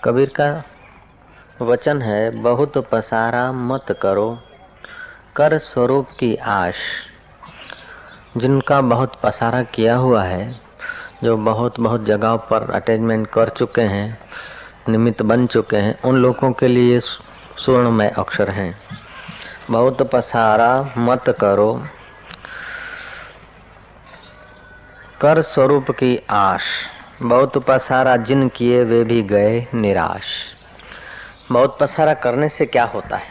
कबीर का वचन है, बहुत पसारा मत करो, कर स्वरूप की आश। जिनका बहुत पसारा किया हुआ है, जो बहुत बहुत जगहों पर अटैचमेंट कर चुके हैं, निमित्त बन चुके हैं, उन लोगों के लिए सुवर्णमय अक्षर हैं। बहुत पसारा मत करो, कर स्वरूप की आश। बहुत पसारा जिन किए वे भी गए निराश। बहुत पसारा करने से क्या होता है?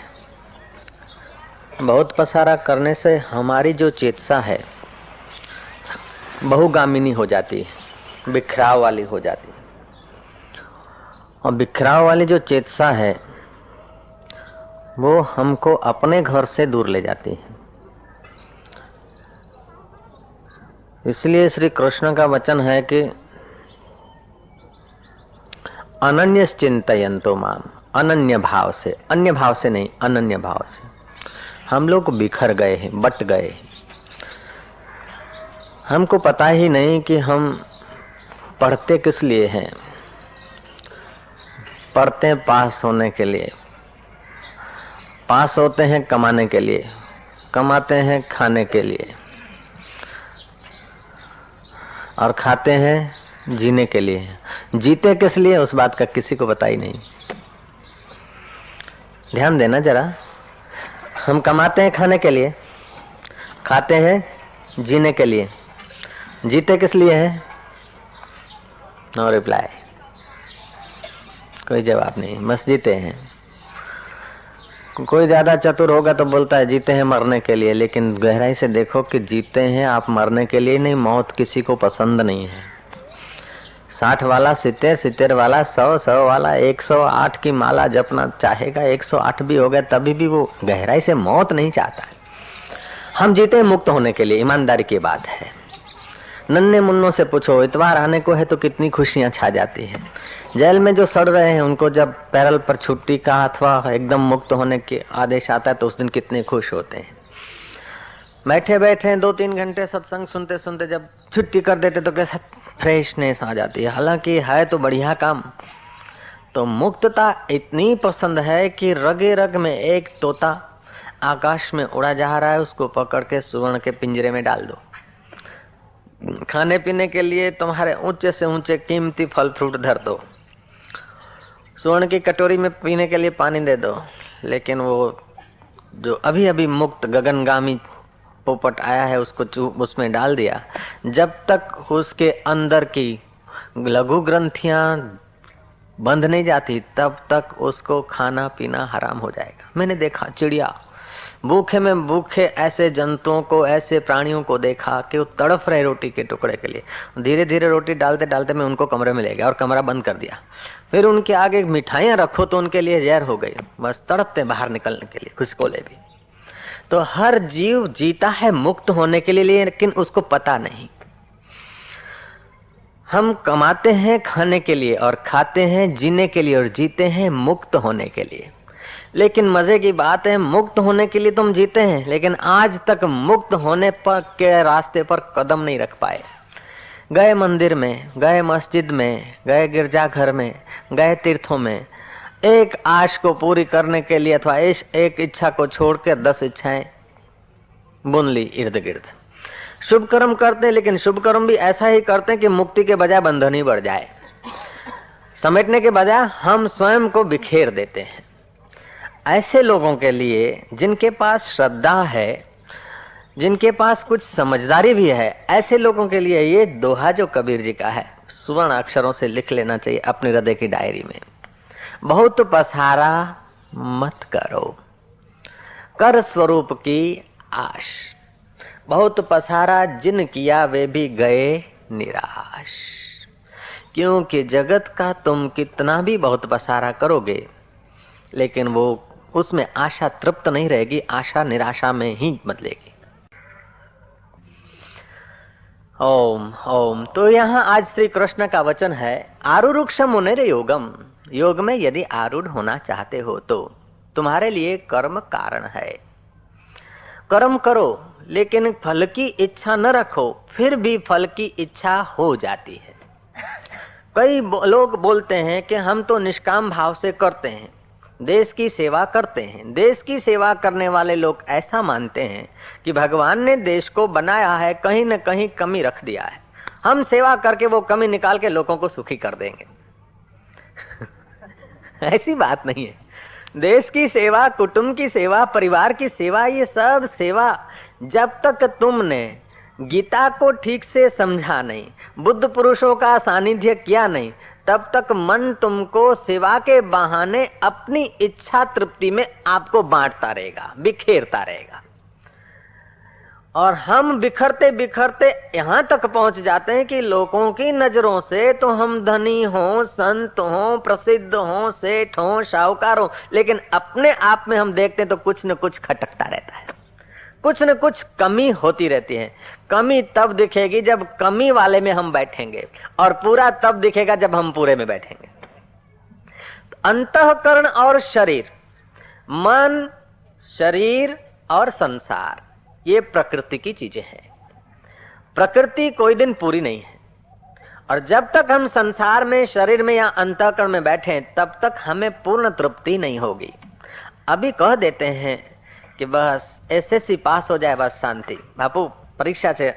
बहुत पसारा करने से हमारी जो चेतसा है बहुगामिनी हो जाती है, बिखराव वाली हो जाती है। और बिखराव वाली जो चेतसा है वो हमको अपने घर से दूर ले जाती है। इसलिए श्री कृष्ण का वचन है कि अनन्य चिंतयन्तो माम, अनन्य भाव से, अन्य भाव से नहीं, अनन्य भाव से। हम लोग बिखर गए हैं, बट गए। हमको पता ही नहीं कि हम पढ़ते किस लिए हैं। पढ़ते हैं पास होने के लिए, पास होते हैं कमाने के लिए, कमाते हैं खाने के लिए, और खाते हैं जीने के लिए। जीते किस लिए, उस बात का किसी को पता ही नहीं। ध्यान देना जरा। हम कमाते हैं खाने के लिए, खाते हैं जीने के लिए, जीते किस लिए है? नो रिप्लाई, कोई जवाब नहीं। बस जीते हैं। कोई ज्यादा चतुर होगा तो बोलता है जीते हैं मरने के लिए, लेकिन गहराई से देखो कि जीते हैं आप मरने के लिए नहीं। मौत किसी को पसंद नहीं है। 60 वाला 70, 70 वाला 100, 100 वाला 108 की माला जपना चाहेगा, 108 भी हो गया तभी भी वो गहराई से मौत नहीं चाहता है। हम जीते हैं मुक्त होने के लिए, ईमानदारी की बात है। नन्हे मुन्नों से पूछो, इतवार आने को है तो कितनी खुशियां छा जाती है। जेल में जो सड़ रहे हैं उनको जब पैरल पर छुट्टी का अथवा एकदम मुक्त होने के आदेश आता है तो उस दिन कितने खुश होते हैं। बैठे बैठे 2-3 घंटे सत्संग सुनते सुनते जब छुट्टी कर देते तो कैसा फ्रेशनेस आ जाती है। हालांकि है तो बढ़िया काम। तो मुक्तता इतनी पसंद है कि रगे रग में एक तोता आकाश में उड़ा जा रहा है, उसको पकड़ के सुवर्ण के पिंजरे में डाल दो। खाने पीने के लिए तुम्हारे ऊंचे से ऊंचे कीमती फल फ्रूट धर दो, स्वर्ण की कटोरी में पीने के लिए पानी दे दो, लेकिन वो जो अभी अभी मुक्त गगनगामी पोपट आया है उसको उसमें डाल दिया। जब तक उसके अंदर की लघु ग्रंथियां बंद नहीं जाती तब तक उसको खाना पीना हराम हो जाएगा। मैंने देखा चिड़िया, भूखे में भूखे ऐसे जंतुओं को, ऐसे प्राणियों को देखा कि वो तड़फ रहे रोटी के टुकड़े के लिए। धीरे धीरे रोटी डालते डालते मैं उनको कमरे में ले गया और कमरा बंद कर दिया। फिर उनके आगे मिठाइयां रखो तो उनके लिए जहर हो गई, बस तड़पते बाहर निकलने के लिए, खुशकोले भी। तो हर जीव जीता है मुक्त होने के लिए, लेकिन उसको पता नहीं। हम कमाते हैं खाने के लिए और खाते हैं जीने के लिए और जीते हैं मुक्त होने के लिए। लेकिन मजे की बात है, मुक्त होने के लिए तुम जीते हैं लेकिन आज तक मुक्त होने पर के रास्ते पर कदम नहीं रख पाए। गए मंदिर में, गए मस्जिद में, गए गिरजाघर में, गए तीर्थों में, एक आश को पूरी करने के लिए अथवा एक इच्छा को छोड़ के 10 इच्छाएं बुन ली इर्द गिर्द। शुभ कर्म करते हैं, लेकिन शुभ कर्म भी ऐसा ही करते हैं कि मुक्ति के बजाय बंधन ही बढ़ जाए। समेटने के बजाय हम स्वयं को बिखेर देते हैं। ऐसे लोगों के लिए जिनके पास श्रद्धा है, जिनके पास कुछ समझदारी भी है, ऐसे लोगों के लिए ये दोहा जो कबीर जी का है सुवर्ण अक्षरों से लिख लेना चाहिए अपने हृदय की डायरी में। बहुत पसारा मत करो, कर स्वरूप की आश। बहुत पसारा जिन किया वे भी गए निराश। क्योंकि जगत का तुम कितना भी बहुत पसारा करोगे लेकिन वो उसमें आशा तृप्त नहीं रहेगी, आशा निराशा में ही बदलेगी। ओम ओम। तो यहाँ आज श्री कृष्ण का वचन है, आरुरुक्ष मुनेर योगम। योग में यदि आरूढ़ होना चाहते हो तो तुम्हारे लिए कर्म कारण है। कर्म करो लेकिन फल की इच्छा न रखो, फिर भी फल की इच्छा हो जाती है। कई लोग बोलते हैं कि हम तो निष्काम भाव से करते हैं, देश की सेवा करते हैं। देश की सेवा करने वाले लोग ऐसा मानते हैं कि भगवान ने देश को बनाया है, कहीं न कहीं कमी रख दिया है, हम सेवा करके वो कमी निकाल के लोगों को सुखी कर देंगे। ऐसी बात नहीं है। देश की सेवा, कुटुंब की सेवा, परिवार की सेवा, ये सब सेवा जब तक तुमने गीता को ठीक से समझा नहीं, बुद्ध पुरुषों का सानिध्य किया नहीं, तब तक मन तुमको सेवा के बहाने अपनी इच्छा तृप्ति में आपको बांटता रहेगा, बिखेरता रहेगा। और हम बिखरते बिखरते यहां तक पहुंच जाते हैं कि लोगों की नजरों से तो हम धनी हो, संत हो, प्रसिद्ध हो, सेठ हो, शाहूकार हो, लेकिन अपने आप में हम देखते हैं तो कुछ न कुछ खटकता रहता है, कुछ न कुछ कमी होती रहती है। कमी तब दिखेगी जब कमी वाले में हम बैठेंगे, और पूरा तब दिखेगा जब हम पूरे में बैठेंगे। अंतःकरण और शरीर, मन, शरीर और संसार, ये प्रकृति की चीजें हैं। प्रकृति कोई दिन पूरी नहीं है, और जब तक हम संसार में, शरीर में या अंतःकरण में बैठे तब तक हमें पूर्ण तृप्ति नहीं होगी। अभी कह देते हैं कि बस एसएससी पास हो जाए, बस शांति, बापू परीक्षा છે,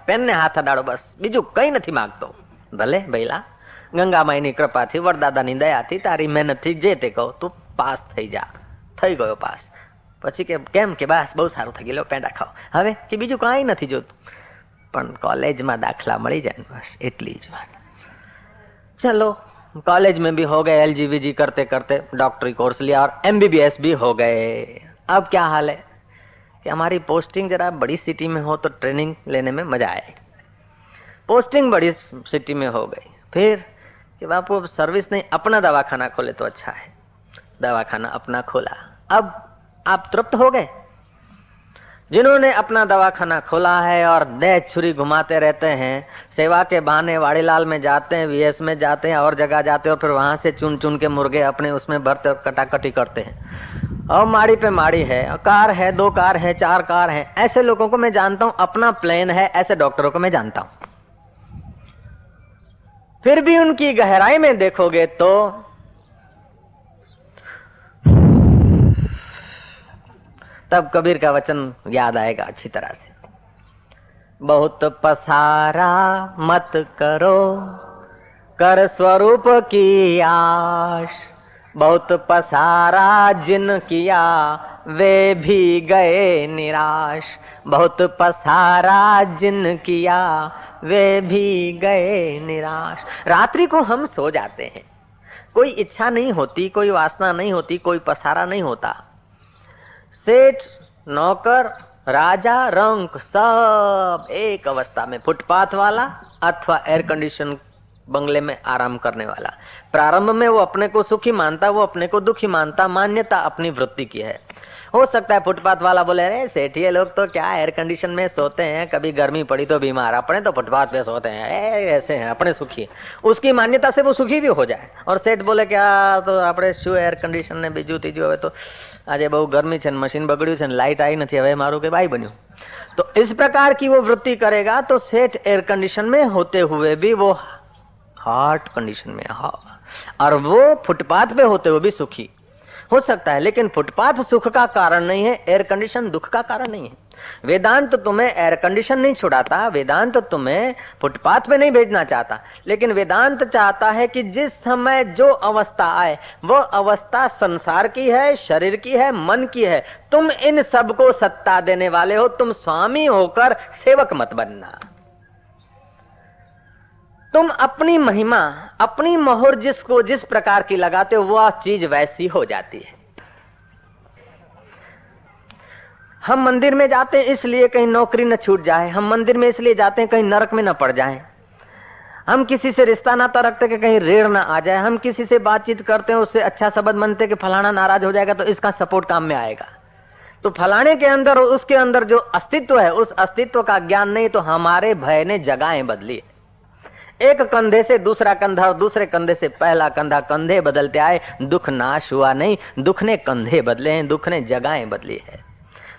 પેન ને હાથ અડાડો, બસ બીજું કઈ નથી માંગતો। ભલે ભઈલા, ગંગામાઈની કૃપાથી, વરદાદાની દયાથી, તારી મહેનતથી જે તે કહો તું પાસ થઈ જા। થઈ ગયો પાસ, પછી કે કેમ કે બસ બહુ સારું થઈ ગયું, પેંડા ખાઓ, હવે કે બીજું કાંઈ નથી જોતું, પણ કોલેજમાં દાખલા મળી જાય, બસ એટલી જ વાત। चलो कॉलेज में भी हो गए, एलजीबीजी करते करते डॉक्टरी कोर्स लिया और एमबीबीएस भी हो गए। अब क्या हाल है कि हमारी पोस्टिंग जरा बड़ी सिटी में हो तो ट्रेनिंग लेने में मजा आए। पोस्टिंग बड़ी सिटी में हो गई, फिर कि बापू अब सर्विस नहीं, अपना दवाखाना खोले तो अच्छा है। दवाखाना अपना खोला, अब आप तृप्त हो गए। जिन्होंने अपना दवाखाना खोला है और देह छुरी घुमाते रहते हैं, सेवा के बहाने वाड़ीलाल में जाते हैं, वीएस में जाते हैं, और जगह जाते हैं, और फिर वहां से चुन चुन के मुर्गे अपने उसमें भरते और कटाकटी करते हैं। और माड़ी पे माड़ी है, कार है, 2 कार है, 4 कार है, ऐसे लोगों को मैं जानता हूं। अपना प्लेन है, ऐसे डॉक्टरों को मैं जानता हूं। फिर भी उनकी गहराई में देखोगे तो तब कबीर का वचन याद आएगा अच्छी तरह से। बहुत पसारा मत करो, कर स्वरूप की आश। बहुत पसारा जिन किया, वे भी गए निराश। बहुत पसारा जिन किया, वे भी गए निराश। रात्रि को हम सो जाते हैं, कोई इच्छा नहीं होती, कोई वासना नहीं होती, कोई पसारा नहीं होता। सेठ, नौकर, राजा, रंक सब एक अवस्था में, फुटपाथ वाला अथवा एयर कंडीशन बंगले में आराम करने वाला। प्रारंभ में वो अपने को सुखी मानता, वो अपने को दुखी मानता, मान्यता अपनी वृत्ति की है। हो सकता है फुटपाथ वाला बोले, अरे सेठ ये लोग तो क्या एयर कंडीशन में सोते हैं, कभी गर्मी पड़ी तो बीमार, अपने तो फुटपाथ पे सोते हैं, ऐसे हैं, अपने सुखी। उसकी मान्यता से वो सुखी भी हो जाए। और सेठ बोले क्या तो આપણે શું એર કન્ડિશન ને બીજું ત્રીજું, હવે તો આજે બહુ ગરમી છે, મશીન બગડ્યું છે, લાઇટ आई નથી, હવે મારું કે ભાઈ બન્યું। तो इस प्रकार की वो वृत्ति करेगा तो सेठ एयर कंडीशन में होते हुए भी वो हॉट कंडीशन में, और वो फुटपाथ पे होते हुए भी सुखी हो सकता है। लेकिन फुटपाथ सुख का कारण नहीं है, एयर कंडीशन दुख का कारण नहीं है। वेदांत तो तुम्हें एयर कंडीशन नहीं छुड़ाता, वेदांत तो तुम्हें फुटपाथ पे नहीं भेजना चाहता, लेकिन वेदांत चाहता है कि जिस समय जो अवस्था आए वो अवस्था संसार की है, शरीर की है, मन की है। तुम इन सबको सत्ता देने वाले हो, तुम स्वामी होकर सेवक मत बनना। तुम अपनी महिमा, अपनी मोहर जिसको जिस प्रकार की लगाते हो वह चीज वैसी हो जाती है। हम मंदिर में जाते हैं इसलिए कहीं नौकरी न छूट जाए, हम मंदिर में इसलिए जाते हैं कहीं नरक में न पड़ जाए, हम किसी से रिश्ता नाता रखते कि कहीं रेड़ ना आ जाए, हम किसी से बातचीत करते हैं उससे अच्छा शब्द मनते कि फलाना नाराज हो जाएगा तो इसका सपोर्ट काम में आएगा। तो फलाने के अंदर, उसके अंदर जो अस्तित्व है उस अस्तित्व का ज्ञान नहीं, तो हमारे भय ने जगहें बदली। एक कंधे से दूसरा कंधा और दूसरे कंधे से पहला कंधा, कंधे बदलते आए, दुख नाश हुआ नहीं, दुख ने कंधे बदले हैं, दुख ने जगहें बदली है।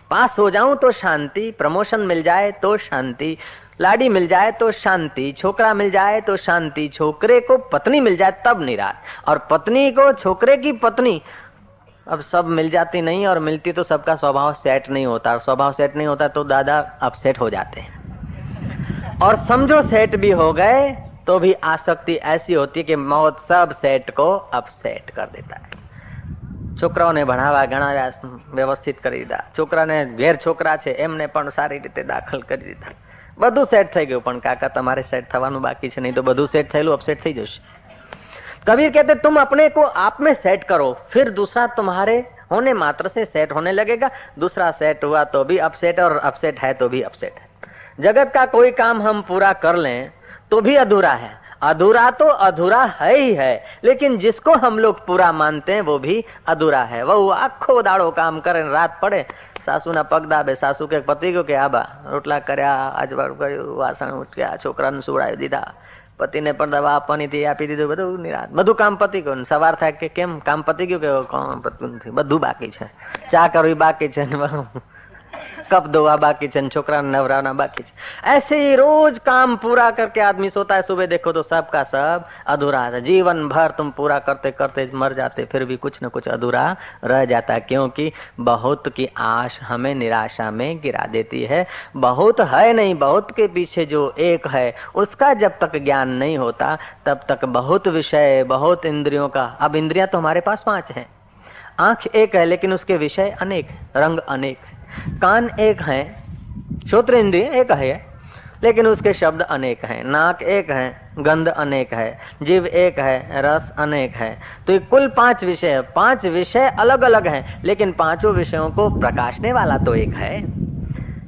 पास हो जाऊं तो शांति, प्रमोशन मिल जाए तो शांति, लाड़ी मिल जाए तो शांति, छोकरा मिल जाए तो शांति, छोकरे को पत्नी मिल जाए तब निराश, और पत्नी को छोकरे की पत्नी। अब सब मिल जाती नहीं, और मिलती तो सबका स्वभाव सेट नहीं होता, स्वभाव सेट नहीं होता तो दादा अपसेट हो जाते हैं। और समझो सेट भी हो गए तो भी आसक्ति ऐसी होती है कि मौत सब सेट को अपसेट कर देता है। છોકરાઓને ભણાવવા ગણાવ્યા, વ્યવસ્થિત કરી દીધા, છોકરાને ઘેર છોકરા છે એમને પણ સારી રીતે દાખલ કરી દીધા, બધું સેટ થઈ ગયું, પણ કાકા તમારે સેટ થવાનું બાકી છે, નહીં તો બધું સેટ થયેલું अपसेट થઈ જશે। कबीर कहते तुम अपने को आप में सेट करो, फिर दूसरा तुम्हारे होने मात्र से सेट होने लगेगा। दूसरा सेट हुआ तो भी अपसेट, और अपसेट है तो भी अपसेट है। जगत का कोई काम हम पूरा कर लें तो भी अधूरा है, अधूरा तो अधूरा है ही है, लेकिन जिसको हम लोग पूरा मानते हैं वो भी अधूरा है। वो आखो दाड़ो काम करे, रात पड़े सासू ना पग दाबे, सासू के पति को के आबा रोटला कर्या, अजवाळुं कर्युं, वासण उटक्या, छोकराने सुवડાવી દીધા, પતિને પણ દવા આપવાની હતી, આપી દીધું, બધું નિરાત, બધું કામ પતી ગયું। સવાર થાય કે કેમ કામ પતી ગયું, કે કોણ પતું નથી, બધું બાકી છે, ચા કરવી બાકી છે, कप धोवा बाकी छे, छोकरा नवराना बाकी छे। ऐसे ही रोज काम पूरा करके आदमी सोता है, सुबह देखो तो सब का सब अधूरा है। जीवन भर तुम पूरा करते करते मर जाते, फिर भी कुछ न कुछ अधूरा रह जाता है, क्योंकि बहुत की आश हमें निराशा में गिरा देती है। बहुत है नहीं, बहुत के पीछे जो एक है उसका जब तक ज्ञान नहीं होता तब तक बहुत विषय, बहुत इंद्रियों का। अब इंद्रियां तो हमारे पास 5 हैं, आंख एक है लेकिन उसके विषय अनेक, रंग अनेक, कान एक है, श्रोत्र इंद्रिय एक है लेकिन उसके शब्द अनेक हैं, नाक एक है, गंध अनेक है, जीव एक है, रस अनेक है। तो ये कुल 5 विषय, 5 विषय अलग अलग हैं, लेकिन पांचों विषयों को प्रकाशने वाला तो एक है।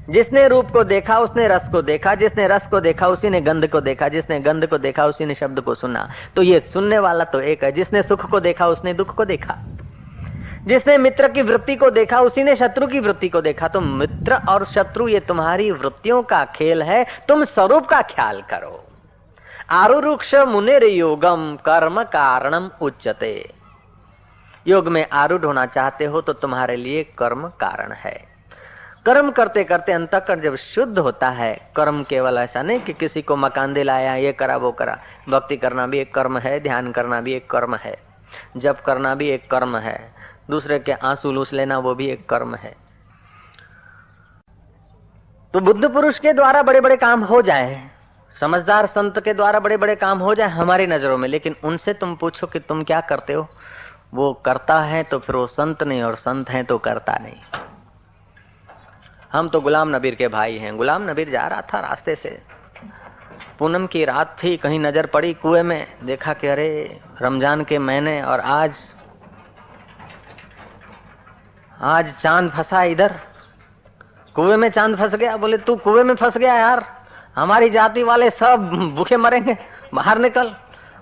जिसने रूप को देखा उसने रस को देखा, जिसने रस को देखा उसी ने गंध को देखा, जिसने गंध को देखा उसी ने शब्द को सुना। तो ये सुनने वाला तो एक है। जिसने सुख को देखा उसने दुख को देखा, जिसने मित्र की वृत्ति को देखा उसी ने शत्रु की वृत्ति को देखा। तो मित्र और शत्रु ये तुम्हारी वृत्तियों का खेल है, तुम स्वरूप का ख्याल करो। आरुरुक्ष मुनिर योगम कर्म कारणम उच्यते। योग में आरूढ़ होना चाहते हो तो तुम्हारे लिए कर्म कारण है। कर्म करते करते अंतःकरण जब शुद्ध होता है, कर्म केवल ऐसा नहीं कि किसी को मकान दिलाया, ये करा वो करा। भक्ति करना भी एक कर्म है, ध्यान करना भी एक कर्म है, जप करना भी एक कर्म है, दूसरे के आंसू लूस लेना वो भी एक कर्म है। तो बुद्ध पुरुष के द्वारा बड़े बड़े काम हो जाए, समझदार संत के द्वारा बड़े बड़े काम हो जाए हमारी नजरों में, लेकिन उनसे तुम पूछो कि तुम क्या करते हो, वो करता है तो फिर वो संत नहीं, और संत है तो करता नहीं। हम तो गुलाम नबीर के भाई हैं। गुलाम नबीर जा रहा था रास्ते से, पूनम की रात थी, कहीं नजर पड़ी कुएं में, देखा कि अरे रमजान के महीने और आज चांद फंसा इधर, कुएं में चांद फंस गया। बोले तू कुएं में फंस गया यार, हमारी जाति वाले सब भूखे मरेंगे, बाहर निकल।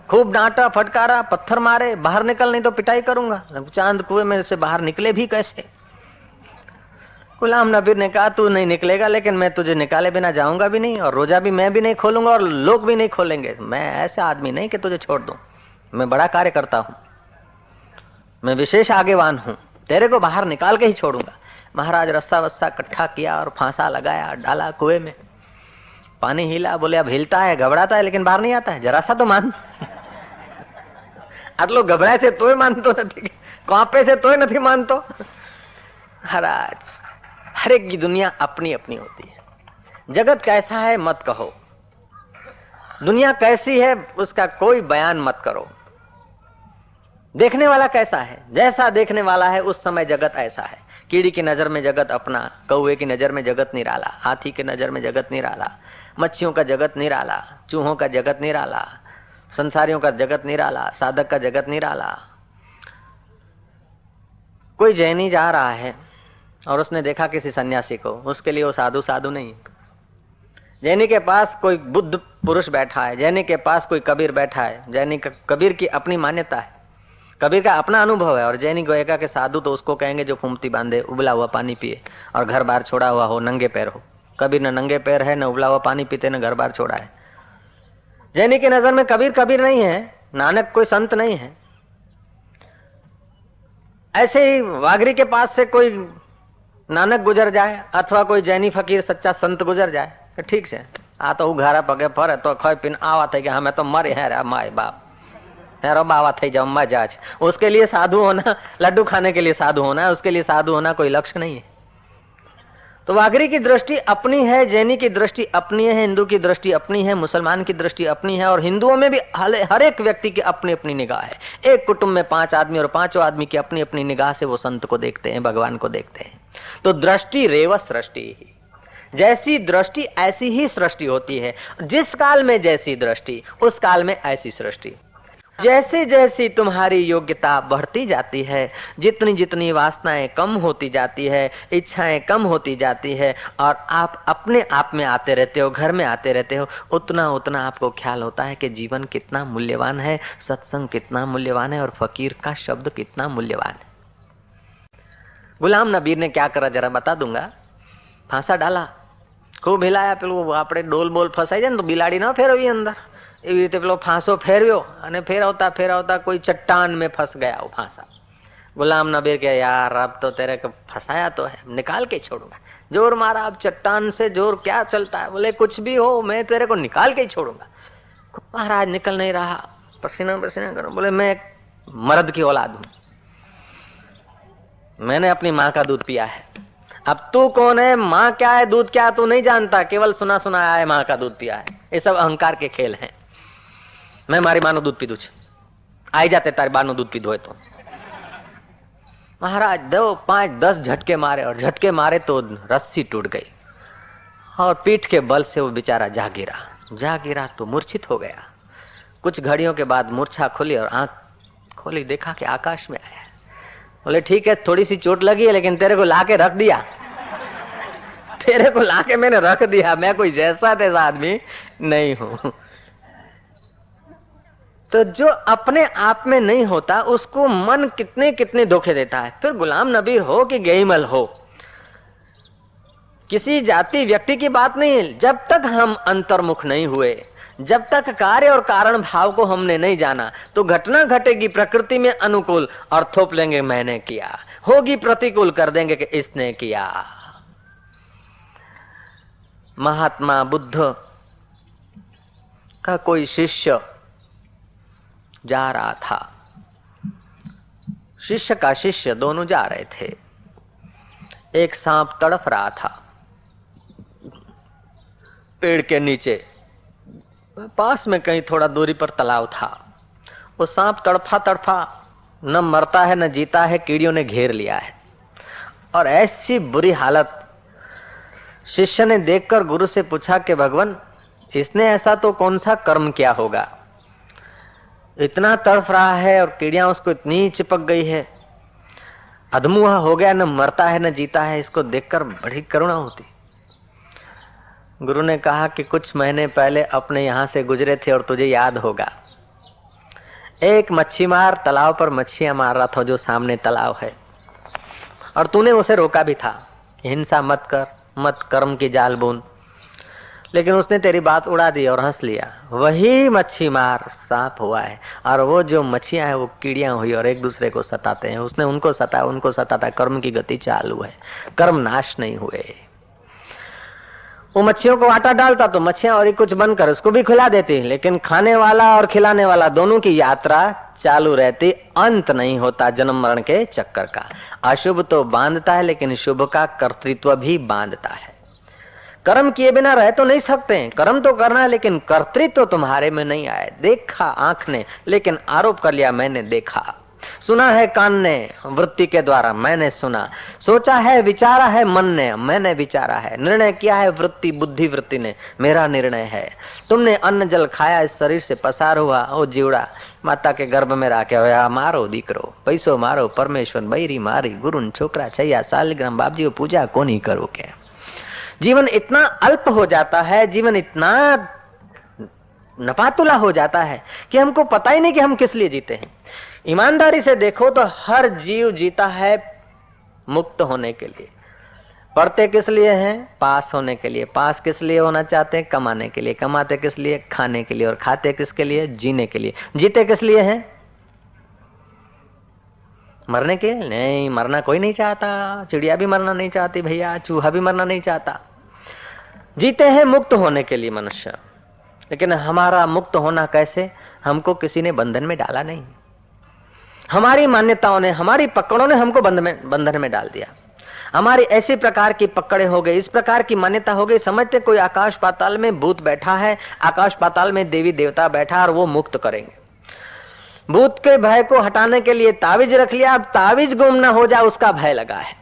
खूब डांटा, फटकारा, पत्थर मारे, बाहर निकल नहीं तो पिटाई करूंगा। चांद कुएं में से बाहर निकले भी कैसे? गुलाम नबी ने कहा तू नहीं निकलेगा, लेकिन मैं तुझे निकाले बिना जाऊंगा भी नहीं, और रोजा भी मैं भी नहीं खोलूंगा, और लोग भी नहीं खोलेंगे। मैं ऐसा आदमी नहीं कि तुझे छोड़ दूं, मैं बड़ा कार्य करता हूं, मैं विशेष आगेवान हूं, तेरे को बाहर निकाल के ही छोड़ूंगा। महाराज रस्सा वस्सा इकट्ठा किया और फांसा लगाया, डाला कुएं में, पानी हिला। बोले अब हिलता है, घबराता है, लेकिन बाहर नहीं आता है, जरा सा तो मान। आटलो घबराय છે તોય માનતો નથી, કાંપે છે તોય નથી માનતો। महाराज हर एक की दुनिया अपनी अपनी होती है। जगत कैसा है मत कहो, दुनिया कैसी है उसका कोई बयान मत करो। देखने वाला कैसा है, जैसा देखने वाला है उस समय जगत ऐसा है। कीड़ी की नजर में जगत अपना, कौवे की नजर में जगत निराला, हाथी की नजर में जगत निराला, मच्छियों का जगत निराला, चूहों का जगत निराला, संसारियों का जगत निराला, साधक का जगत निराला। कोई जैनी जा रहा है और उसने देखा किसी सन्यासी को, उसके लिए वो साधु साधु नहीं। जैनी के पास कोई बुद्ध पुरुष बैठा है, जैनी के पास कोई कबीर बैठा है, जैनी कबीर की अपनी मान्यता है, कबीर का अपना अनुभव है। और जैनी गोएगा के साधु तो उसको कहेंगे जो फूमती बांधे, उबला हुआ पानी पिए और घर बार छोड़ा हुआ हो, नंगे पैर हो। कबीर न नंगे पैर है, न उबला हुआ पानी पीते, न घर बार छोड़ा है। जैनी की नजर में कबीर कबीर नहीं है, नानक कोई संत नहीं है। ऐसे ही वागरी के पास से कोई नानक गुजर जाए अथवा कोई जैनी फकीर सच्चा संत गुजर जाए, ठीक है, आ तो उघारा पगे फरे तो खाई पीने आवा थे कि हमें तो मरे हैं रे माए बाप है रो बावा थे जाओ मजा। उसके लिए साधु होना, लड्डू खाने के लिए साधु होना है, उसके लिए साधु होना कोई लक्ष्य नहीं है। तो वागरी की दृष्टि अपनी है, जैनी की दृष्टि अपनी है, हिंदू की दृष्टि अपनी है, मुसलमान की दृष्टि अपनी है, और हिंदुओं में भी हर एक व्यक्ति की अपनी अपनी निगाह है। एक कुटुंब में 5 आदमी और 5 आदमी की अपनी अपनी निगाह से वो संत को देखते हैं, भगवान को देखते हैं। तो दृष्टि रेव सृष्टि, जैसी दृष्टि ऐसी ही सृष्टि होती है। जिस काल में जैसी दृष्टि उस काल में ऐसी सृष्टि। जैसे जैसी तुम्हारी योग्यता बढ़ती जाती है, जितनी जितनी वासनाएं कम होती जाती है, इच्छाएं कम होती जाती है, और आप अपने आप में आते रहते हो, घर में आते रहते हो, उतना उतना आपको ख्याल होता है कि जीवन कितना मूल्यवान है, सत्संग कितना मूल्यवान है, और फकीर का शब्द कितना मूल्यवान है। गुलाम नबी ने क्या करा जरा बता दूंगा। फांसा डाला, खूब हिलाया, पेલું આપણે ડોલ બોલ ફસાઈ જાય ને તો બિલાડી ન ફેરવી અંદર, એવી રીતે પેલો ફાંસો ફેરવ્યો અને ફેરવતા ફેરવતા कोई चट्टान में फंस गया वो फांसा। गुलाम नबी के यार अब तो तेरे को फंसाया तो है, निकाल के छोड़ूंगा। जोर मारा, अब चट्टान से जोर क्या चलता है, बोले कुछ भी हो मैं तेरे को निकाल के ही छोड़ूंगा। महाराज निकल नहीं रहा, पसीना पसीना करो। बोले मैं मर्द की औलाद हूं, मैंने अपनी माँ का दूध पिया है, अब तू कौन है, माँ क्या है, दूध क्या, तू नहीं जानता, केवल सुना सुनाया है, माँ का दूध पिया है। ये सब अहंकार के खेल हैं। मैं मारी माँ नो दूध पीधू छे, आई जाते तारी बा नो दूध पीधो है तो। महाराज 2 5 10 झटके मारे, और झटके मारे तो रस्सी टूट गई, और पीठ के बल से वो बेचारा जा गिरा तो मूर्छित हो गया। कुछ घड़ियों के बाद मूर्छा खुली और आंख खोली, देखा कि आकाश में आया। बोले ठीक है, थोड़ी सी चोट लगी है, लेकिन तेरे को लाके रख दिया, तेरे को लाके मैंने रख दिया, मैं कोई जैसा तैसा आदमी नहीं हूं। तो जो अपने आप में नहीं होता उसको मन कितने कितने धोखे देता है। फिर गुलाम नबी हो कि गेईमल हो, किसी जाति व्यक्ति की बात नहीं है। जब तक हम अंतर्मुख नहीं हुए, जब तक कार्य और कारण भाव को हमने नहीं जाना, तो घटना घटेगी प्रकृति में अनुकूल और थोप लेंगे मैंने किया, होगी प्रतिकूल कर देंगे कि इसने किया। महात्मा बुद्ध का कोई शिष्य जा रहा था, शिष्य का शिष्य दोनों जा रहे थे। एक सांप तड़फ रहा था पेड़ के नीचे, पास में कहीं थोड़ा दूरी पर तालाब था। वो सांप तड़फा तड़फा न मरता है न जीता है, कीड़ियों ने घेर लिया है। और ऐसी बुरी हालत शिष्य ने देखकर गुरु से पूछा कि भगवान, इसने ऐसा तो कौन सा कर्म किया होगा, इतना तड़फ रहा है और कीड़ियां उसको इतनी चिपक गई है, अधमुआ हो गया, न मरता है न जीता है। इसको देखकर बड़ी करुणा होती। गुरु ने कहा कि कुछ महीने पहले अपने यहां से गुजरे थे और तुझे याद होगा, एक मच्छी मार तालाब पर मच्छियां मार रहा था, जो सामने तालाब है, और तूने उसे रोका भी था, हिंसा मत कर, मत कर्म की जाल बुन, लेकिन उसने तेरी बात उड़ा दी और हंस लिया। वही मच्छी मार सांप हुआ है, और वो जो मच्छियां हैं वो कीड़ियां हुई और एक दूसरे को सताते हैं। उसने उनको सताता, कर्म की गति चालू है, कर्म नाश नहीं हुए। वो मच्छियों को आटा डालता तो मच्छियां और कुछ बनकर उसको भी खिला देती, लेकिन खाने वाला और खिलाने वाला दोनों की यात्रा चालू रहती, अंत नहीं होता जन्म मरण के चक्कर का। अशुभ तो बांधता है, लेकिन शुभ का कर्तृत्व भी बांधता है। कर्म किए बिना रह तो नहीं सकते, कर्म तो करना है, लेकिन कर्तृत्व तो तुम्हारे में नहीं आए। देखा आंख ने, लेकिन आरोप कर लिया मैंने देखा, सुना है कान ने वृत्ति के द्वारा मैंने सुना, सोचा है विचारा है मन ने मैंने विचारा है, निर्णय किया है वृत्ति बुद्धि वृत्ति ने मेरा निर्णय है। तुमने अन्न जल खाया, इस शरीर से पसार हुआ, ओ जीवड़ा माता के गर्भ में राख्या होया मारो दीकरो, पैसो मारो परमेश्वर बૈरी मारी, गुरुन छोकरा छैया सालिग्राम बापजी पूजा कोनी करो के। जीवन इतना अल्प हो जाता है, जीवन इतना नपातुला हो जाता है कि हमको पता ही नहीं कि हम किस लिए जीते हैं। ईमानदारी से देखो तो हर जीव जीता है मुक्त होने के लिए। पढ़ते किस लिए हैं? पास होने के लिए। पास किस लिए होना चाहते हैं? कमाने के लिए। कमाते किस लिए? खाने के लिए। और खाते किसके लिए? जीने के लिए। जीते किस लिए हैं? मरने के लिए नहीं। मरना कोई नहीं चाहता, चिड़िया भी मरना नहीं चाहती भैया, चूहा भी मरना नहीं चाहता। जीते हैं मुक्त होने के लिए मनुष्य, लेकिन हमारा मुक्त होना कैसे? हमको किसी ने बंधन में डाला नहीं, हमारी मान्यताओं ने, हमारी पकड़ों ने हमको बंधन में डाल दिया। हमारी ऐसी प्रकार की पकड़े हो गई, इस प्रकार की मान्यता हो गई, समझते कोई आकाश पाताल में भूत बैठा है, आकाश पाताल में देवी देवता बैठा और वो मुक्त करेंगे। भूत के भय को हटाने के लिए तावीज रख लिया, अब तावीज गुम ना हो जाए उसका भय लगा है।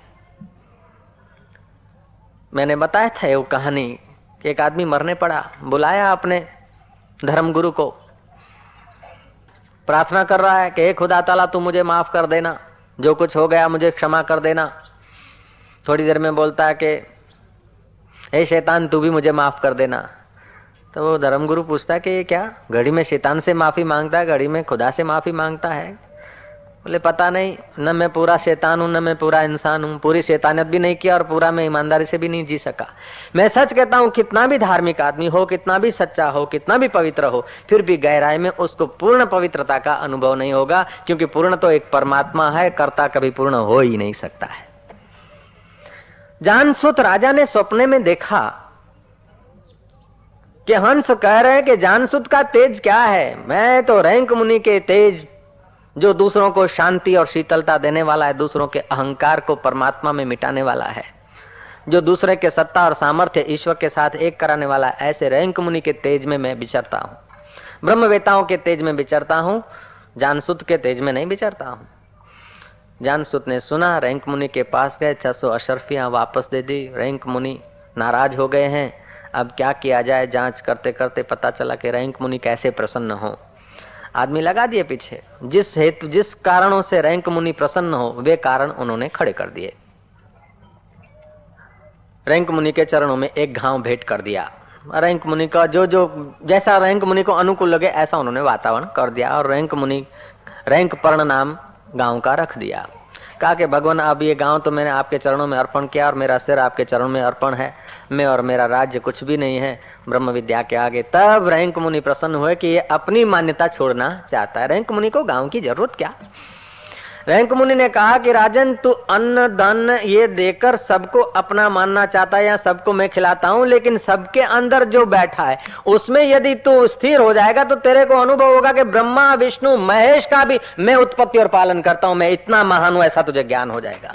मैंने बताया था वो कहानी, एक आदमी मरने पड़ा, बुलाया अपने धर्मगुरु को, प्रार्थना कर रहा है कि हे खुदा ताला तू मुझे माफ कर देना, जो कुछ हो गया मुझे क्षमा कर देना। थोड़ी देर में बोलता है कि हे शैतान तू भी मुझे माफ कर देना। तो वो धर्मगुरु पूछता है कि ये क्या, घड़ी में शैतान से माफी मांगता है, घड़ी में खुदा से माफी मांगता है? बोले पता नहीं, न मैं पूरा शैतान हूं, न मैं पूरा इंसान हूं, पूरी शैतानियत भी नहीं किया और पूरा मैं ईमानदारी से भी नहीं जी सका। मैं सच कहता हूं, कितना भी धार्मिक आदमी हो, कितना भी सच्चा हो, कितना भी पवित्र हो, फिर भी गहराई में उसको पूर्ण पवित्रता का अनुभव नहीं होगा, क्योंकि पूर्ण तो एक परमात्मा है, कर्ता कभी पूर्ण हो ही नहीं सकता है। जानसूत राजा ने सपने में देखा कि हंस कह रहे हैं कि जानसूत का तेज क्या है, मैं तो रैंक मुनि के तेज, जो दूसरों को शांति और शीतलता देने वाला है, दूसरों के अहंकार को परमात्मा में मिटाने वाला है, जो दूसरे के सत्ता और सामर्थ्य ईश्वर के साथ एक कराने वाला है, ऐसे रैंक मुनि के तेज में मैं विचरता हूं, ब्रह्मवेताओं के तेज में विचरता हूं, जानसूत के तेज में नहीं विचरता हूं। जानसूत ने सुना, रैंक मुनि के पास गए, 600 अशर्फियां वापस दे दी। रैंक मुनि नाराज हो गए हैं, अब क्या किया जाए? जांच करते करते पता चला कि रैंक मुनि कैसे प्रसन्न हो। आदमी लगा दिए पीछे, जिस कारणों से रैंक मुनि प्रसन्न हो वे कारण उन्होंने खड़े कर दिए। रैंक मुनि के चरणों में एक घाव भेंट कर दिया। रैंक मुनि का जो जैसा रैंक मुनि को अनुकूल लगे ऐसा उन्होंने वातावरण कर दिया और रैंक पर्ण नाम गांव का रख दिया। कहा कि भगवान अब ये गांव तो मैंने आपके चरणों में अर्पण किया और मेरा सिर आपके चरणों में अर्पण है, मैं और मेरा राज्य कुछ भी नहीं है ब्रह्म विद्या के आगे। तब रैंक मुनि प्रसन्न हुए कि ये अपनी मान्यता छोड़ना चाहता है। रैंक मुनि को गांव की जरूरत क्या? रैंक मुनि ने कहा कि राजन तू अन्न धन ये देकर सबको अपना मानना चाहता है या सबको मैं खिलाता हूं, लेकिन सबके अंदर जो बैठा है उसमें यदि तू स्थिर हो जाएगा तो तेरे को अनुभव होगा कि ब्रह्मा विष्णु महेश का भी मैं उत्पत्ति और पालन करता हूं, मैं इतना महान हूं, ऐसा तुझे ज्ञान हो जाएगा।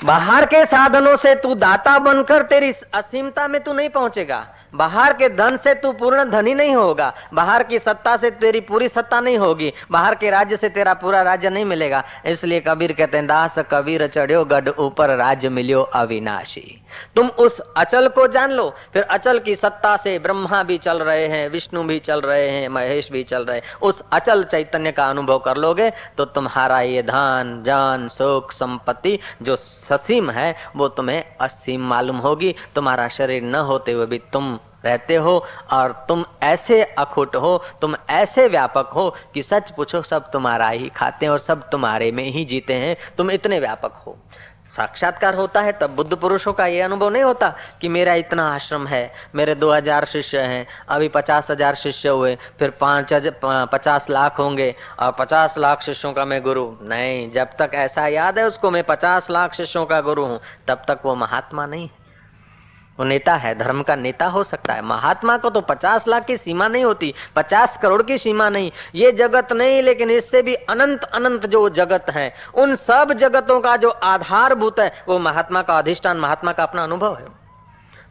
बाहर के साधनों से तू दाता बनकर तेरी असीमता में तू नहीं पहुंचेगा, बाहर के धन से तू पूर्ण धनी नहीं होगा, बाहर की सत्ता से तेरी पूरी सत्ता नहीं होगी, बाहर के राज्य से तेरा पूरा राज्य नहीं मिलेगा। इसलिए कबीर कहते हैं, दास कबीर चढ़्यो गढ़ ऊपर राज्य मिलियो अविनाशी। तुम उस अचल को जान लो, फिर अचल की सत्ता से ब्रह्मा भी चल रहे हैं, विष्णु भी चल रहे हैं, महेश भी चल रहे हैं, उस अचल चैतन्य का अनुभव कर लोगे तो तुम्हारा ये धन जान सुख संपत्ति जो ससीम है वो तुम्हें असीम मालूम होगी। तुम्हारा शरीर न होते हुए भी तुम रहते हो और तुम ऐसे अखुट हो, तुम ऐसे व्यापक हो कि सच पूछो सब तुम्हारा ही खाते हैं और सब तुम्हारे में ही जीते हैं, तुम इतने व्यापक हो। साक्षात्कार होता है तब बुद्ध पुरुषों का ये अनुभव नहीं होता कि मेरा इतना आश्रम है, मेरे 2000 शिष्य हैं, अभी 50,000 शिष्य हुए, फिर 50 लाख होंगे और 50 लाख शिष्यों का मैं गुरु। नहीं, जब तक ऐसा याद है उसको मैं 50 लाख शिष्यों का गुरु हूं, तब तक वो महात्मा नहीं, वो नेता है, धर्म का नेता हो सकता है। महात्मा को तो 50 लाख की सीमा नहीं होती, 50 करोड़ की सीमा नहीं, ये जगत नहीं, लेकिन इससे भी अनंत अनंत जो जगत है, उन सब जगतों का जो आधारभूत है वो महात्मा का अधिष्ठान, महात्मा का अपना अनुभव है।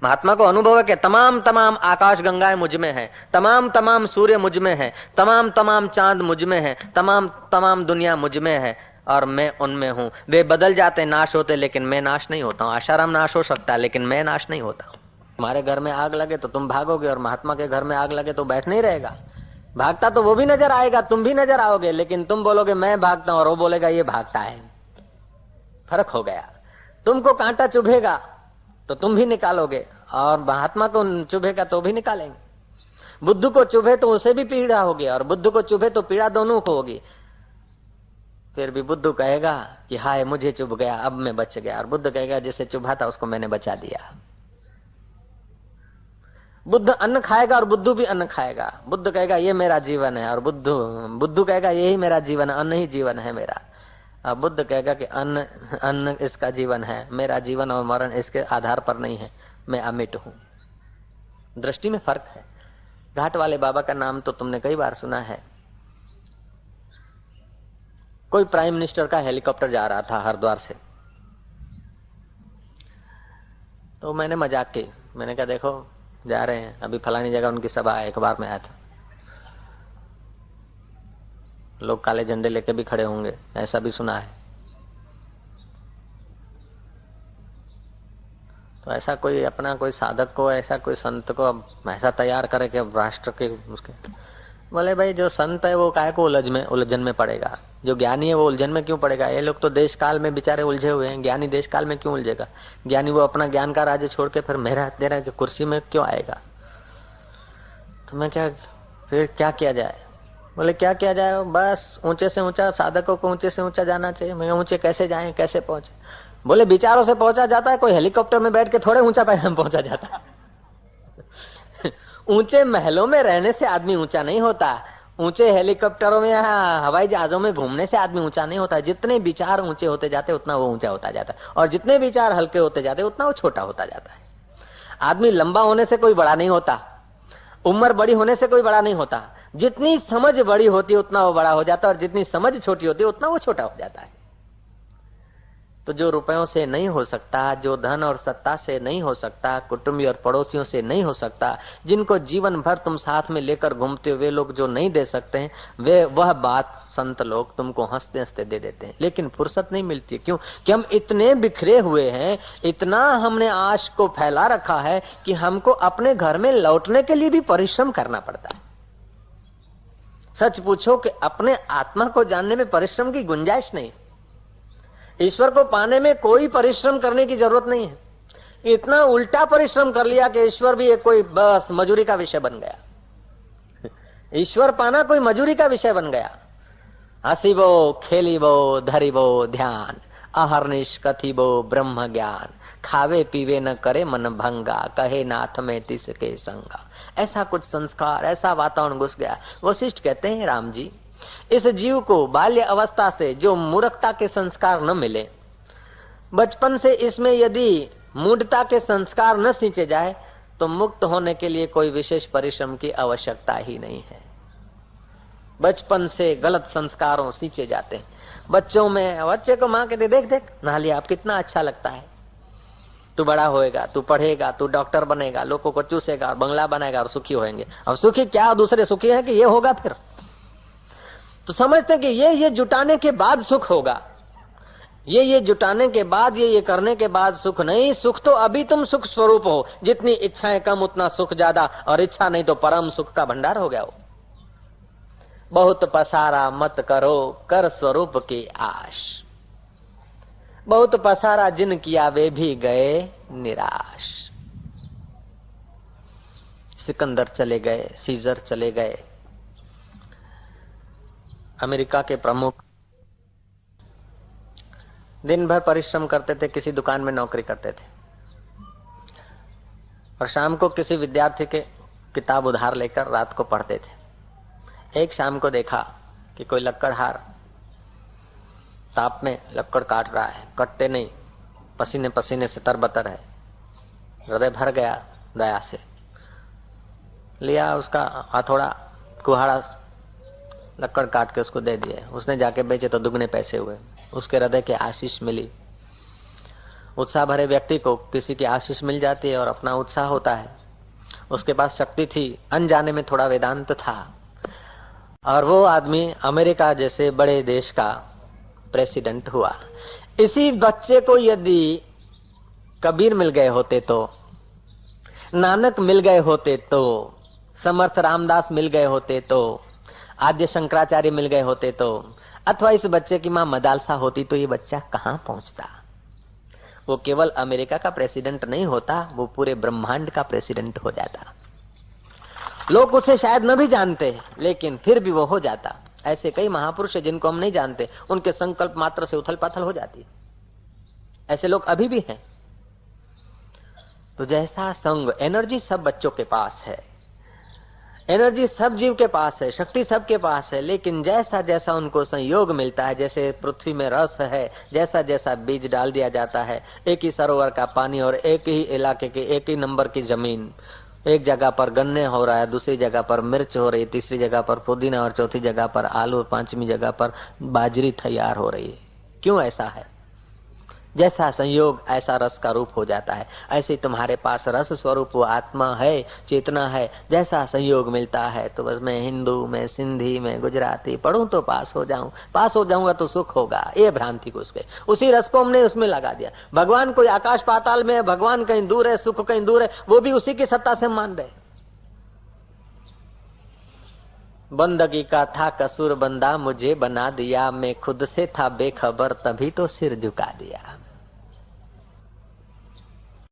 महात्मा को अनुभव है कि तमाम तमाम आकाश गंगाएं मुझ में है, तमाम तमाम सूर्य मुझ में है, तमाम तमाम चांद मुझ में है, तमाम तमाम दुनिया मुझ में है और मैं उनमें हूं। वे बदल जाते, नाश होते, लेकिन मैं नाश नहीं होता हूं। आशाराम नाश हो सकता है लेकिन मैं नाश नहीं होता हूं। तुम्हारे घर में आग लगे तो तुम भागोगे और महात्मा के घर में आग लगे तो बैठ नहीं रहेगा, भागता तो वो भी नजर आएगा, तुम भी नजर आओगे, लेकिन तुम बोलोगे मैं भागता हूं और वो बोलेगा ये भागता है। फर्क हो गया। तुमको कांटा चुभेगा तो तुम भी निकालोगे और महात्मा को चुभेगा तो भी निकालेंगे। बुद्ध को चुभे तो उसे भी पीड़ा होगी और बुद्ध को चुभे तो पीड़ा दोनों को होगी। फिर भी बुद्ध कहेगा कि हाय मुझे चुभ गया, अब मैं बच गया, और बुद्ध कहेगा जिसे चुभा था उसको मैंने बचा दिया। बुद्ध अन्न खाएगा और बुद्धू भी अन्न खाएगा। बुद्ध कहेगा ये मेरा जीवन है और बुद्धू कहेगा यही मेरा जीवन है, अन्न ही जीवन है मेरा। अब बुद्ध कहेगा कि अन्न इसका जीवन है, मेरा जीवन और मरण इसके आधार पर नहीं है। मैं अमिट हूं। दृष्टि में फर्क है। घाट वाले बाबा का नाम तो तुमने कई बार सुना है। कोई प्राइम मिनिस्टर का हेलीकॉप्टर जा रहा था हरिद्वार से, तो मैंने मजाक की, मैंने कहा देखो जा रहे हैं, अभी फलानी जगह उनकी सभा है, अखबार में आया था, लोग काले झंडे लेके भी खड़े होंगे, ऐसा भी सुना है। तो ऐसा कोई अपना कोई साधक को, ऐसा कोई संत को अब ऐसा तैयार करे कि अब राष्ट्र के उसके, बोले भाई जो संत है वो काहे को उलझन में पड़ेगा, जो ज्ञानी है वो उलझन में क्यों पड़ेगा। ये लोग तो देश काल में बेचारे उलझे हुए हैं, ज्ञानी देश काल में क्यों उलझेगा। ज्ञानी वो अपना ज्ञान का राज्य छोड़ के फिर मेरा तेरा की कुर्सी में क्यों आएगा। तो मैं क्या, फिर क्या किया जाए। बोले क्या किया जाए, बस ऊंचे से ऊंचा, साधकों को ऊंचे से ऊंचा जाना चाहिए। मैं ऊंचे कैसे जाए, कैसे पहुंचे। बोले विचारों से पहुंचा जाता है, कोई हेलीकॉप्टर में बैठ के थोड़े ऊंचा पहुंचा जाता है। ऊंचे महलों में रहने से आदमी ऊंचा नहीं होता, ऊंचे हेलीकॉप्टरों में या हवाई जहाजों में घूमने से आदमी ऊंचा नहीं होता। जितने विचार ऊंचे होते जाते उतना वो ऊंचा होता जाता है, और जितने विचार हल्के होते जाते उतना वो छोटा होता जाता है। आदमी लंबा होने से कोई बड़ा नहीं होता, उम्र बड़ी होने से कोई बड़ा नहीं होता। जितनी समझ बड़ी होती है उतना वो बड़ा हो जाता है, और जितनी समझ छोटी होती है उतना वो छोटा हो जाता है। तो जो रुपयों से नहीं हो सकता, जो धन और सत्ता से नहीं हो सकता, कुटुंबी और पड़ोसियों से नहीं हो सकता, जिनको जीवन भर तुम साथ में लेकर घूमते हो, वे लोग जो नहीं दे सकते हैं, वे वह बात संत लोग तुमको हंसते हंसते दे देते हैं। लेकिन फुर्सत नहीं मिलती। क्यों कि हम इतने बिखरे हुए हैं, इतना हमने आश को फैला रखा है कि हमको अपने घर में लौटने के लिए भी परिश्रम करना पड़ता है। सच पूछो कि अपने आत्मा को जानने में परिश्रम की गुंजाइश नहीं। ईश्वर को पाने में कोई परिश्रम करने की जरूरत नहीं है। इतना उल्टा परिश्रम कर लिया कि ईश्वर भी एक कोई बस मजूरी का विषय बन गया। ईश्वर पाना कोई मजूरी का विषय बन गया। हसीबो खेलीबो धरीबो ध्यान, अहर्निश कथिबो ब्रह्म ज्ञान, खावे पीवे न करे मन भंगा, कहे नाथ में तिसके संगा। ऐसा कुछ संस्कार, ऐसा वातावरण घुस गया। वशिष्ठ कहते हैं राम जी, इस जीव को बाल्य अवस्था से जो मूर्खता के संस्कार न मिले, बचपन से इसमें यदि मूढ़ता के संस्कार न सींचे जाए, तो मुक्त होने के लिए कोई विशेष परिश्रम की आवश्यकता ही नहीं है। बचपन से गलत संस्कारों सींचे जाते हैं। बच्चों में, बच्चे को मां कहते देख देख नहा लिया, आप कितना अच्छा लगता है, तू बड़ा होएगा, तू पढ़ेगा, तू डॉक्टर बनेगा, लोगों को चूसेगा और बंगला बनाएगा और सुखी होएंगे। अब सुखी क्या, दूसरे सुखी है कि ये होगा। फिर तो समझते कि ये जुटाने के बाद सुख होगा, ये जुटाने के बाद, ये करने के बाद सुख नहीं। सुख तो अभी तुम सुख स्वरूप हो। जितनी इच्छाएं कम उतना सुख ज्यादा, और इच्छा नहीं तो परम सुख का भंडार हो गया हो। बहुत पसारा मत करो कर स्वरूप की आश, बहुत पसारा जिन किया वे भी गए निराश। सिकंदर चले गए, सीजर चले गए, अमेरिका के प्रमुख दिन भर परिश्रम करते थे, किसी दुकान में नौकरी करते थे, और शाम को किसी विद्यार्थी के किताब उधार लेकर रात को पढ़ते थे। एक शाम को देखा कि कोई लक्कड़हार ताप में लक्कड़ काट रहा है, कटते नहीं, पसीने पसीने से तरबतर है। हृदय भर गया दया से, लिया उसका हथौड़ा कुहाड़ा, लक्कड़ काट के उसको दे दिए। उसने जाके बेचे तो दुगने पैसे हुए, उसके हृदय की आशीष मिली। उत्साह भरे व्यक्ति को किसी की आशीष मिल जाती है और अपना उत्साह होता है। उसके पास शक्ति थी, अनजाने में थोड़ा वेदांत था, और वो आदमी अमेरिका जैसे बड़े देश का प्रेसिडेंट हुआ। इसी बच्चे को यदि कबीर मिल गए होते, तो नानक मिल गए होते, तो समर्थ रामदास मिल गए होते, तो आद्य शंकराचार्य मिल गए होते, तो अथवा इस बच्चे की मां मदालसा होती, तो ये बच्चा कहां पहुंचता। वो केवल अमेरिका का प्रेसिडेंट नहीं होता, वो पूरे ब्रह्मांड का प्रेसिडेंट हो जाता। लोग उसे शायद न भी जानते, लेकिन फिर भी वो हो जाता। ऐसे कई महापुरुष हैं जिनको हम नहीं जानते, उनके संकल्प मात्र से उथल पाथल हो जाती। ऐसे लोग अभी भी हैं। तो जैसा संग, एनर्जी सब बच्चों के पास है, एनर्जी सब जीव के पास है, शक्ति सबके पास है, लेकिन जैसा जैसा उनको संयोग मिलता है, जैसे पृथ्वी में रस है, जैसा जैसा बीज डाल दिया जाता है, एक ही सरोवर का पानी और एक ही इलाके की एक ही नंबर की जमीन, एक जगह पर गन्ने हो रहा है, दूसरी जगह पर मिर्च हो रही है, तीसरी जगह पर पुदीना और चौथी जगह पर आलू और पांचवी जगह पर बाजरी तैयार हो रही है। क्यों ऐसा है? जैसा संयोग ऐसा रस का रूप हो जाता है। ऐसे तुम्हारे पास रस स्वरूप वो आत्मा है, चेतना है। जैसा संयोग मिलता है तो बस मैं हिंदू, मैं सिंधी, मैं गुजराती पढ़ूं तो पास हो जाऊं, पास हो जाऊंगा तो सुख होगा, ये भ्रांति घुस गई। उसी रस को हमने उसमें लगा दिया। भगवान कोई आकाश पाताल में है, भगवान कहीं दूर है, सुख कहीं दूर है, वो भी उसी की सत्ता से मान रहे। बंदगी का था कसूर, बंदा मुझे बना दिया, मैं खुद से था बेखबर, तभी तो सिर झुका दिया।